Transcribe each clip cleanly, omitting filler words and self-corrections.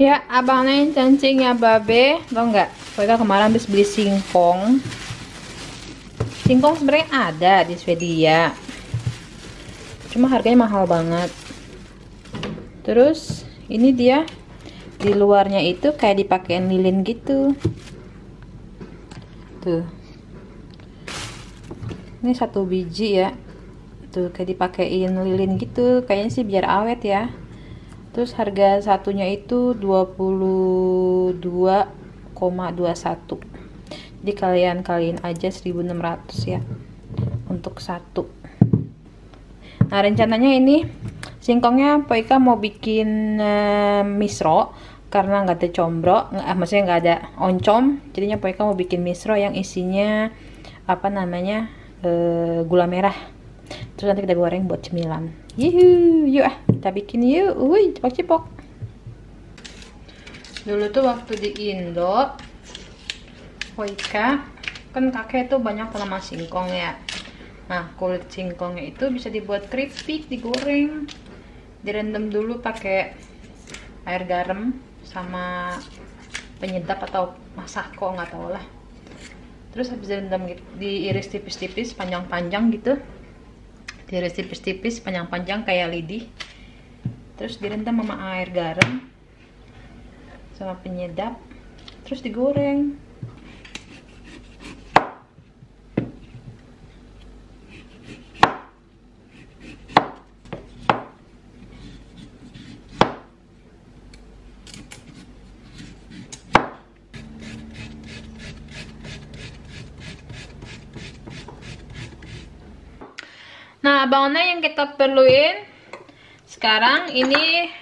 Ya, abang Neng cancing ya babe, tau nggak? Mereka kemarin habis beli singkong. Singkong sebenarnya ada di Swedia, cuma harganya mahal banget. Terus ini dia di luarnya itu kayak dipakein lilin gitu. Tuh, ini satu biji ya. Tuh kayak dipakein lilin gitu, kayaknya sih biar awet ya. Terus harga satunya itu 22,21. Jadi kalian kaliin aja 1.600 ya untuk satu. Nah, rencananya ini singkongnya Poika mau bikin misro karena nggak ada combro, maksudnya nggak ada oncom. Jadinya Poika mau bikin misro yang isinya apa namanya gula merah. Terus nanti kita goreng buat cemilan. Yuhu, yuk kita bikin yuk. Wih, cipok-cipok. Dulu tuh waktu di Indo, Poika kan kakek tuh banyak tanaman singkong ya. Nah, kulit singkongnya itu bisa dibuat keripik, digoreng. Direndam dulu pakai air garam sama penyedap atau masako, nggak tahu lah. Terus habis direndam diiris tipis-tipis, panjang-panjang gitu. Diiris tipis-tipis, panjang-panjang kayak lidi. Terus direndam sama air garam sama penyedap, terus digoreng. Nah, bahannya yang kita perluin sekarang ini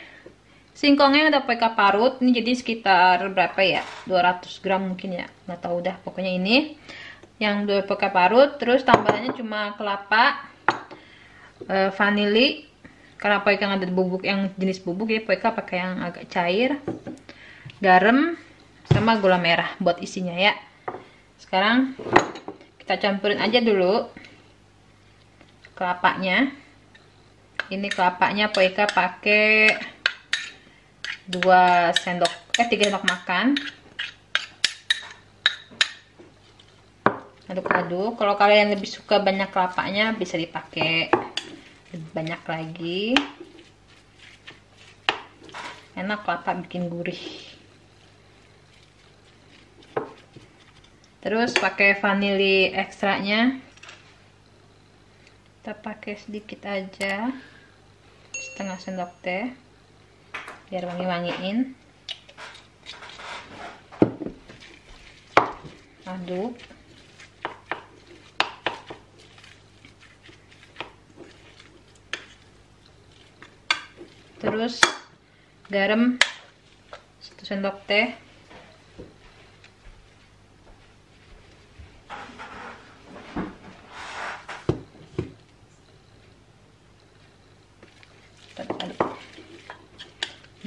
singkongnya udah Poika parut. Ini jadi sekitar berapa ya? 200 gram mungkin ya. Nggak tahu dah. Pokoknya ini yang udah Poika parut. Terus tambahannya cuma kelapa, vanili. Karena Poika nggak ada bubuk yang jenis bubuk ya, Poika pakai yang agak cair. Garam sama gula merah buat isinya ya. Sekarang kita campurin aja dulu kelapanya. Ini kelapanya Poika pakai 3 sendok makan. Aduk-aduk. Kalau kalian lebih suka banyak kelapanya bisa dipakai lebih banyak lagi. Enak, kelapa bikin gurih. Terus pakai vanili ekstranya. Kita pakai sedikit aja, setengah sendok teh, biar wangi-wangiin. Aduk. Terus garam 1 sendok teh.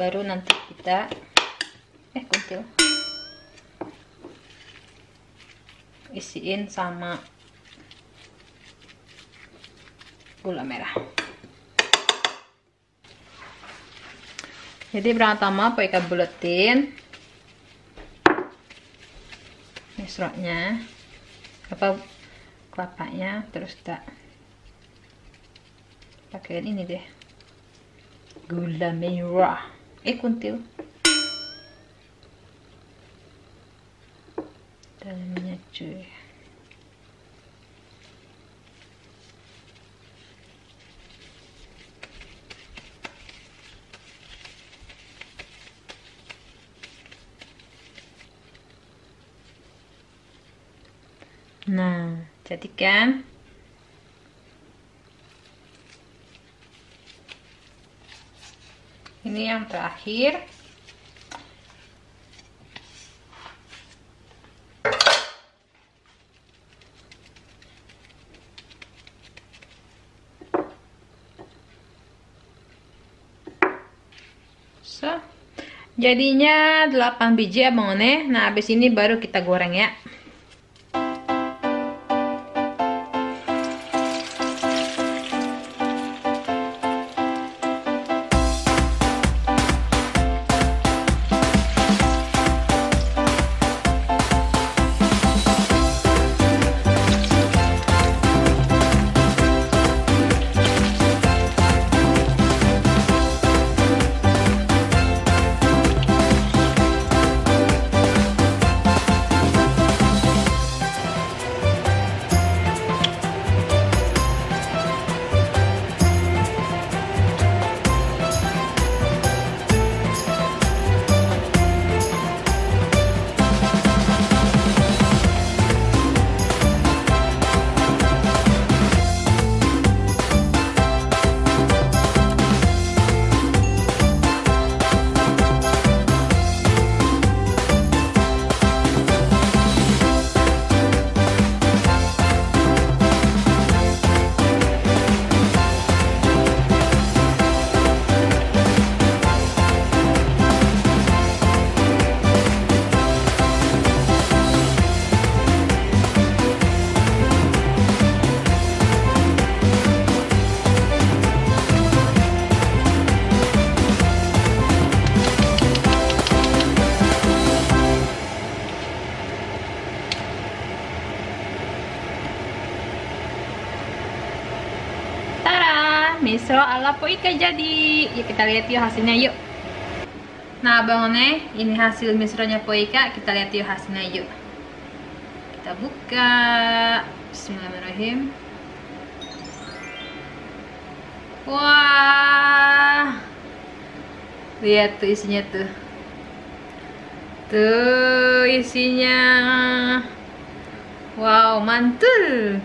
Baru nanti kita kuntil isiin sama gula merah. Jadi pertama Poika buletin misronya, kelapanya, terus kita pakein ini deh, gula merah. Kuntil dalamnya cuy. Nah, jadi kan ini yang terakhir. Jadinya 8 biji abang One. Nah, habis ini baru kita goreng ya. misro ala Poika jadi. Yuk kita lihat yuk hasilnya yuk. Nah abang-one, ini hasil misronya Poika. Kita lihat yuk hasilnya yuk. Kita buka. Bismillahirrahmanirrahim. Wah, lihat tuh isinya tuh. Tuh isinya. Wow, mantul.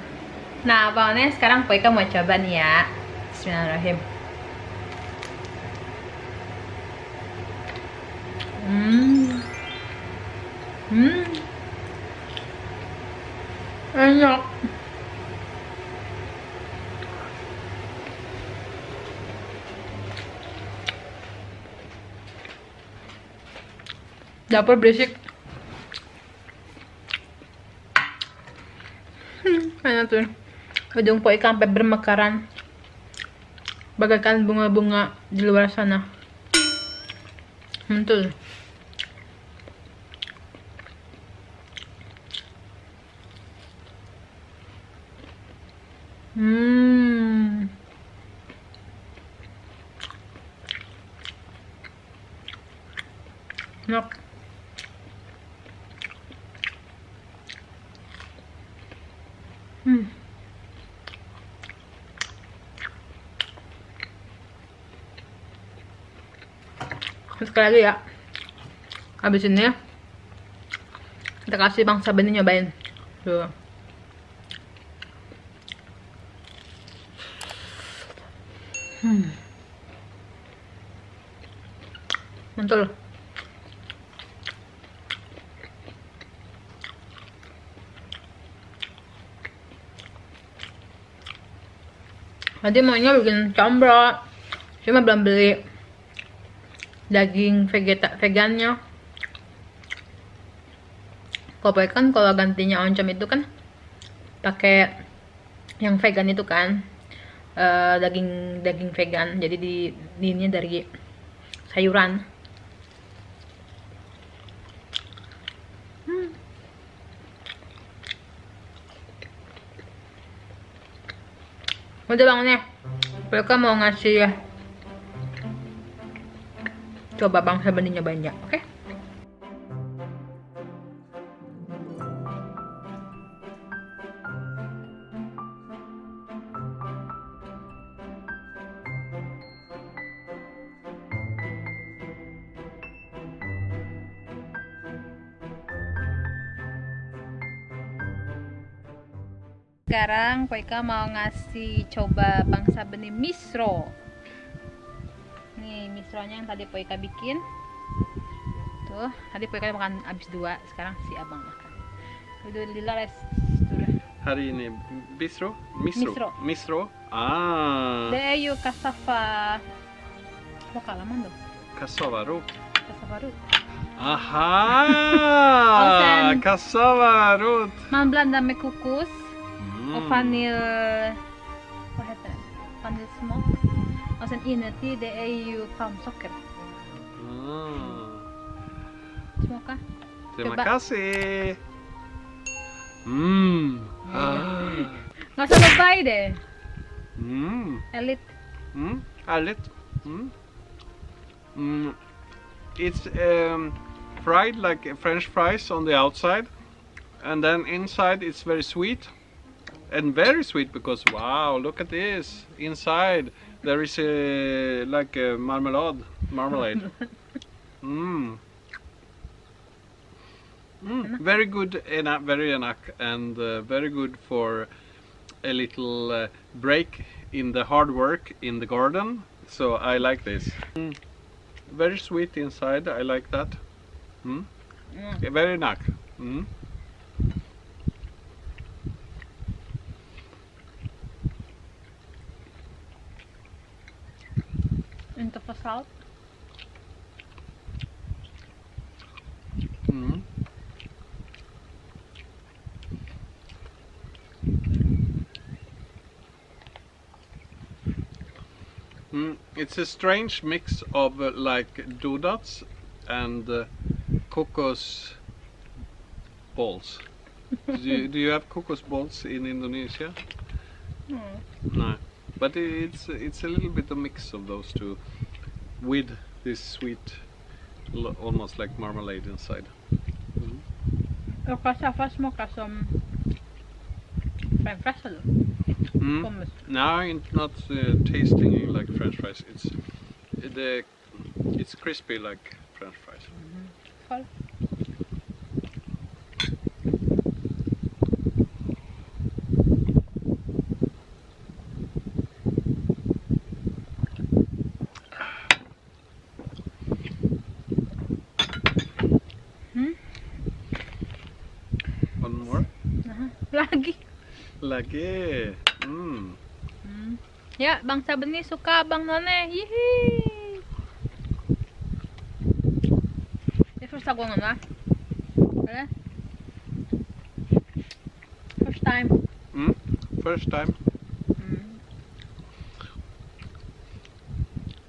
Nah abang-one, sekarang Poika mau coba nih ya. Bismillahirrahmanirrahim. Enak. Dapur berisik. Enak tuh. Hidung Poika sampai bermekaran bagaikan bunga-bunga di luar sana. Mantul. Enak. Sekali lagi ya, habis ini kita kasih Bang Saben nyobain tuh. Mantul. Nanti maunya bikin combro, cuma belum beli daging vegannya. Kalau kan kalau gantinya oncom itu kan pakai yang vegan itu kan, daging vegan. Jadi ini dari sayuran. Udah bangunnya, mereka mau ngasih ya. Coba Bang Saben nyobain ya, oke? Sekarang Poika mau ngasih coba Bang Saben misro. Nih misronya yang tadi Poika bikin. Tuh, tadi Poika makan habis 2, sekarang si abang makan. Udah lila sudah. Hari ini misro. Det är ju cassava. Vad kallar man då? Cassava-rot. Cassava-rot. Aha! Och sen- Cassava-rot. Man blandar med kokos och vanilj. Vad heter det? Vaniljsmak. Och sen inuti det är ju palmsocker. Smaka. Terima Coba. kasih. Nggak usah lebay deh. Elit. Ärligt. It's fried like French fries on the outside, and then inside it's very sweet, and very sweet because wow, look at this. Inside there is like a marmalade. Very good, very enak, and very good for a little break in the hard work in the garden. So I like this. Very sweet inside. I like that. Very enak. Inte för salt. It's a strange mix of like donuts and kokos balls. Do you have kokos balls in Indonesia? No. but it's a little bit a mix of those two, with this sweet, almost like marmalade inside. Jag kastar fast smakar som french fries eller? Pommes. No, it's not tasting like French fries. It's crispy like French fries. Skål. One more. Lagi. Mm. Ya, Bang Sabeni suka Bang None. Yihi. Det är första gången va? Eller? First time. First time.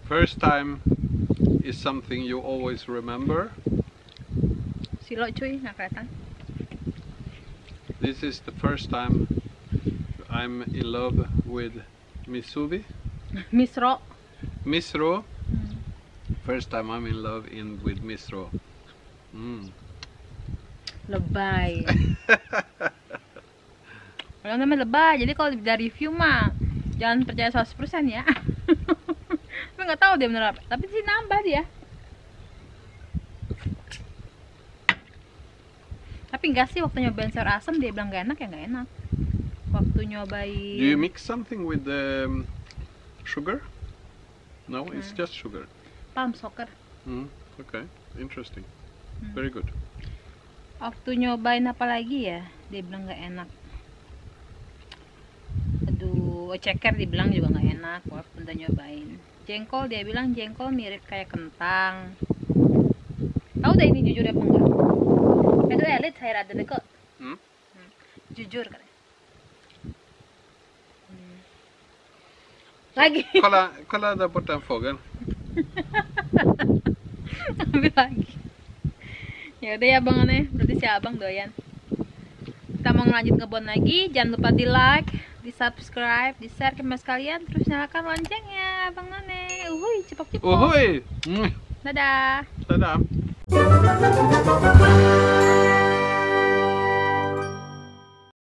First time is something you always remember. Silo cuy, nggak kelihatan. This is the first time I'm in love with Misubi. Misro. Misro. First time I'm in love with Misro. Lebay. Kalau namanya lebay, jadi kalau dari review mah jangan percaya 100% ya. Tapi nggak tahu dia bener apa. Tapi sih nambah dia. Tapi enggak sih, waktu nyobain sayur asam dia bilang gak enak, ya nggak enak. Waktu nyobain. Do you mix something with the sugar? No, it's just sugar. Palm sugar. Okay, interesting. Very good. Waktu nyobain apa lagi ya, dia bilang nggak enak. Aduh, ceker dibilang juga nggak enak walaupun udah nyobain. Jengkol dia bilang jengkol mirip kayak kentang. Tahu dah ini jujur apa enggak? Itu elit saya rada deket. Jujur kan? Lagi. Kolla där borta en fågel. Ambil lagi. Ya udah ya Bang Ane, berarti si Abang doyan. Kita mau lanjut ngebon lagi, jangan lupa di like, di subscribe, di share ke mas kalian, terus nyalakan loncengnya Bang Ane. Uhuy, cepak-cepak. Uhuy! Dadah. Dadah!